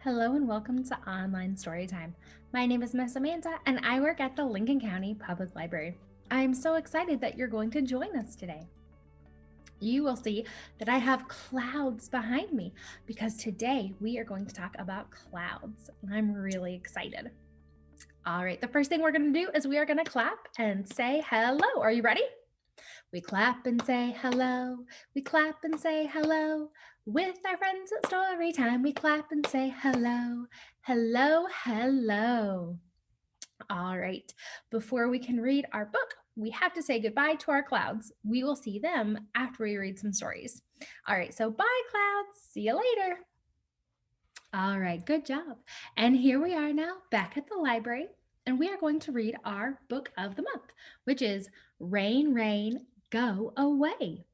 Hello and welcome to Online Storytime. My name is Miss Amanda and I work at the Lincoln County Public Library. I am so excited that you're going to join us today. You will see that I have clouds behind me because today we are going to talk about clouds. I'm really excited. All right, the first thing we're going to do is we are going to clap and say hello. Are you ready? We clap and say hello. We clap and say hello. With our friends at story time, we clap and say hello. Hello, hello. All right. Before we can read our book, we have to say goodbye to our clouds. We will see them after we read some stories. All right. So bye, clouds. See you later. All right. Good job. And here we are now back at the library. And we are going to read our book of the month, which is Rain, Rain, Go Away.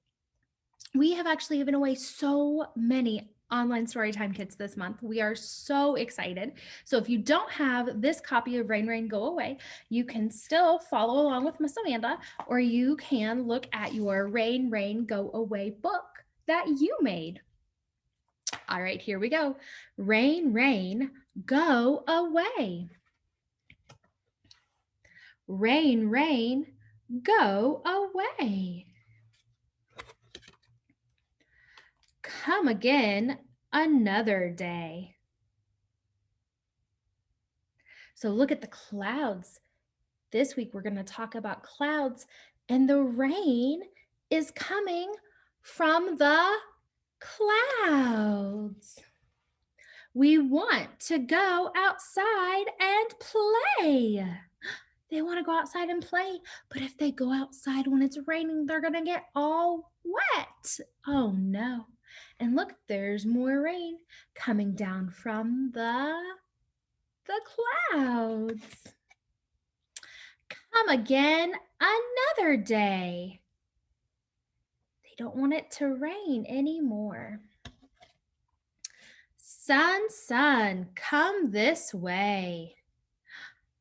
We have actually given away so many online storytime kits this month. We are so excited. So if you don't have this copy of Rain, Rain, Go Away, you can still follow along with Miss Amanda, or you can look at your Rain, Rain, Go Away book that you made. All right, here we go. Rain, rain, go away. Rain, rain, go away. Come again another day. So look at the clouds. This week we're going to talk about clouds, and the rain is coming from the clouds. We want to go outside and play. They want to go outside and play, but if they go outside when it's raining, they're going to get all wet. Oh no. And look, there's more rain coming down from the clouds. Come again another day. They don't want it to rain anymore. Sun, sun, come this way.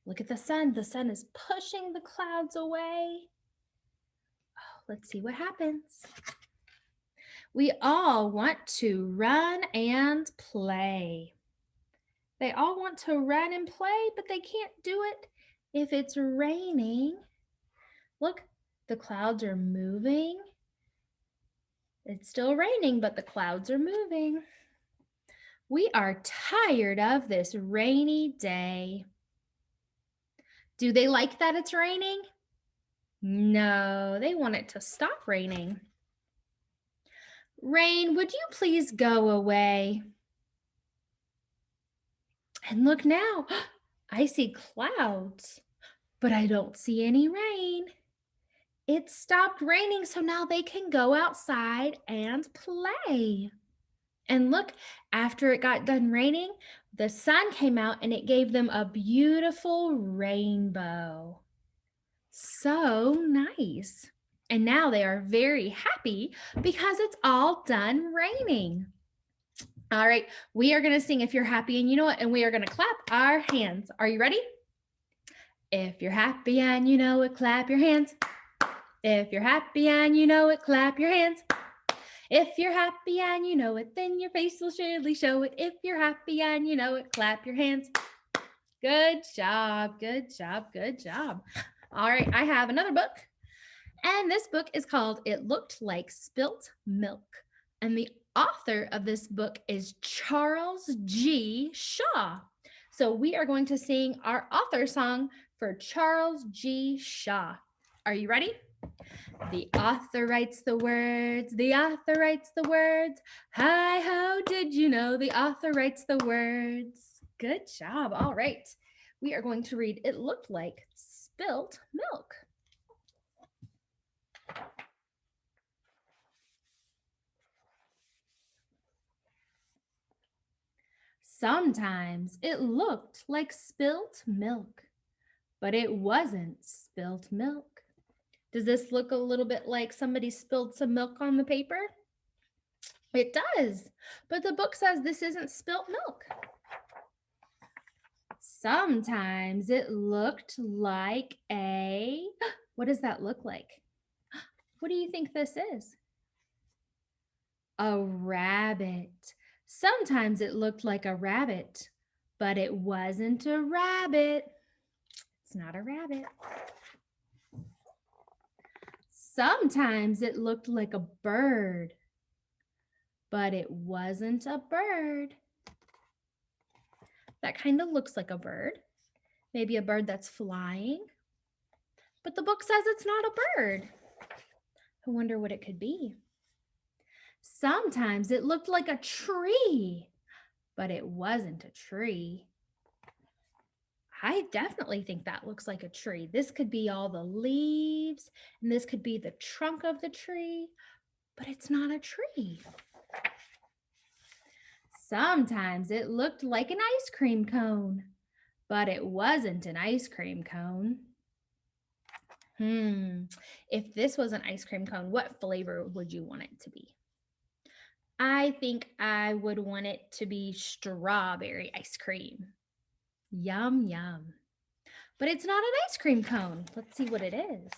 Look at the sun. The sun is pushing the clouds away. Oh, let's see what happens. We all want to run and play. They all want to run and play, but they can't do it if it's raining. Look, the clouds are moving. It's still raining, but the clouds are moving. We are tired of this rainy day. Do they like that it's raining? No, they want it to stop raining. Rain, would you please go away? And look now, I see clouds, but I don't see any rain. It stopped raining, so now they can go outside and play. And look, after it got done raining, the sun came out and it gave them a beautiful rainbow. So nice. And now they are very happy because it's all done raining. All right, we are going to sing If You're Happy and You Know It, and we are going to clap our hands. Are you ready? If you're happy and you know it, clap your hands. If you're happy and you know it, clap your hands. If you're happy and you know it, then your face will surely show it. If you're happy and you know it, clap your hands. Good job, good job, good job. All right, I have another book, and this book is called It Looked Like Spilt Milk. And the author of this book is Charles G. Shaw. So we are going to sing our author song for Charles G. Shaw. Are you ready? The author writes the words, the author writes the words. Hi ho, did you know the author writes the words? Good job. All right. We are going to read It Looked Like Spilt Milk. Sometimes it looked like spilt milk, but it wasn't spilt milk. Does this look a little bit like somebody spilled some milk on the paper? It does, but the book says this isn't spilt milk. Sometimes it looked like what does that look like? What do you think this is? A rabbit. Sometimes it looked like a rabbit, but it wasn't a rabbit. It's not a rabbit. Sometimes it looked like a bird, but it wasn't a bird. That kind of looks like a bird. Maybe a bird that's flying. But the book says it's not a bird. I wonder what it could be. Sometimes it looked like a tree, but it wasn't a tree. I definitely think that looks like a tree. This could be all the leaves, and this could be the trunk of the tree, but it's not a tree. Sometimes it looked like an ice cream cone, but it wasn't an ice cream cone. If this was an ice cream cone, what flavor would you want it to be? I think I would want it to be strawberry ice cream. Yum, yum. But it's not an ice cream cone. Let's see what it is.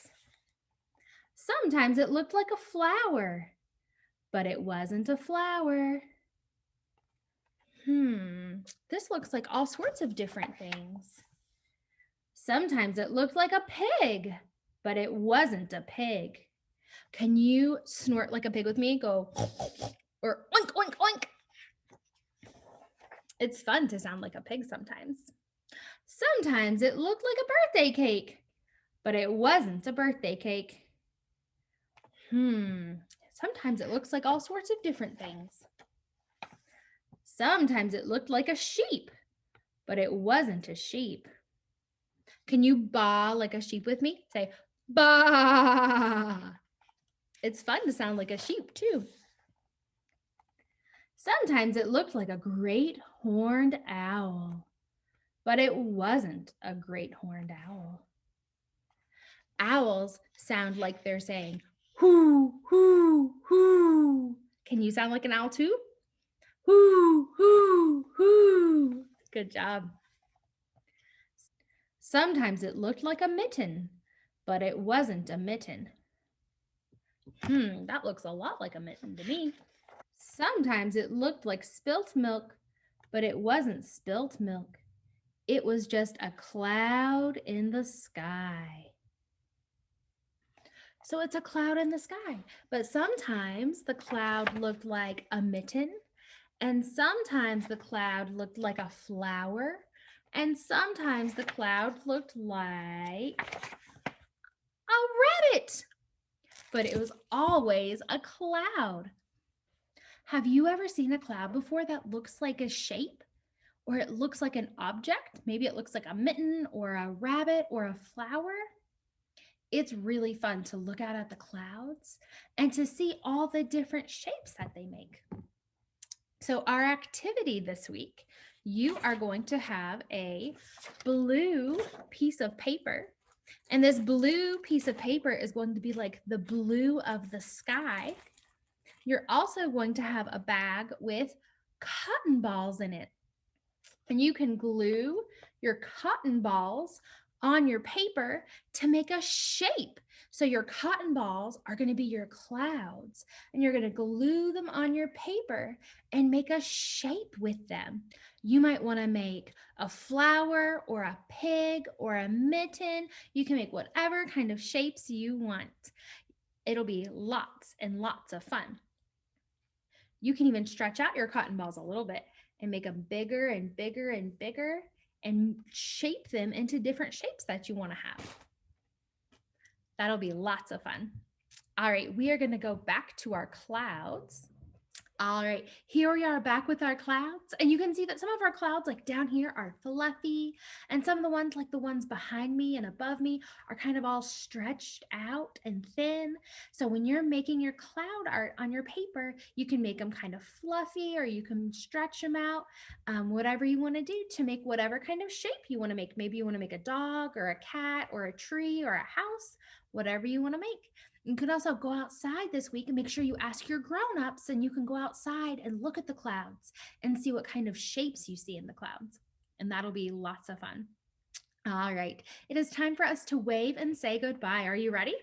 Sometimes it looked like a flower, but it wasn't a flower. This looks like all sorts of different things. Sometimes it looked like a pig, but it wasn't a pig. Can you snort like a pig with me? Go or oink, oink, oink. It's fun to sound like a pig sometimes. Sometimes it looked like a birthday cake, but it wasn't a birthday cake. Sometimes it looks like all sorts of different things. Sometimes it looked like a sheep, but it wasn't a sheep. Can you baa like a sheep with me? Say, baa. It's fun to sound like a sheep too. Sometimes it looked like a great horned owl, but it wasn't a great horned owl. Owls sound like they're saying, hoo, hoo, hoo. Can you sound like an owl too? Hoo, hoo, hoo. Good job. Sometimes it looked like a mitten, but it wasn't a mitten. That looks a lot like a mitten to me. Sometimes it looked like spilt milk, but it wasn't spilt milk. It was just a cloud in the sky. So it's a cloud in the sky, but sometimes the cloud looked like a mitten, and sometimes the cloud looked like a flower, and sometimes the cloud looked like a rabbit, but it was always a cloud. Have you ever seen a cloud before that looks like a shape? Or it looks like an object? Maybe it looks like a mitten or a rabbit or a flower. It's really fun to look out at the clouds and to see all the different shapes that they make. So our activity this week, you are going to have a blue piece of paper. And this blue piece of paper is going to be like the blue of the sky. You're also going to have a bag with cotton balls in it. And you can glue your cotton balls on your paper to make a shape. So your cotton balls are going to be your clouds, and you're going to glue them on your paper and make a shape with them. You might want to make a flower or a pig or a mitten. You can make whatever kind of shapes you want. It'll be lots and lots of fun. You can even stretch out your cotton balls a little bit and make them bigger and bigger and bigger and shape them into different shapes that you want to have. That'll be lots of fun. All right, we are going to go back to our clouds. All right, here we are back with our clouds, and you can see that some of our clouds like down here are fluffy, and some of the ones like the ones behind me and above me are kind of all stretched out and thin. So when you're making your cloud art on your paper, you can make them kind of fluffy, or you can stretch them out, whatever you want to do to make whatever kind of shape you want to make. Maybe you want to make a dog or a cat or a tree or a house, whatever you want to make. You can also go outside this week and make sure you ask your grown-ups, and you can go outside and look at the clouds and see what kind of shapes you see in the clouds. And that'll be lots of fun. All right, it is time for us to wave and say goodbye. Are you ready?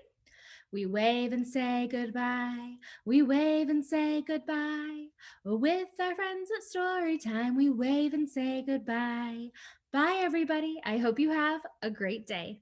We wave and say goodbye. We wave and say goodbye. With our friends at story time, we wave and say goodbye. Bye, everybody. I hope you have a great day.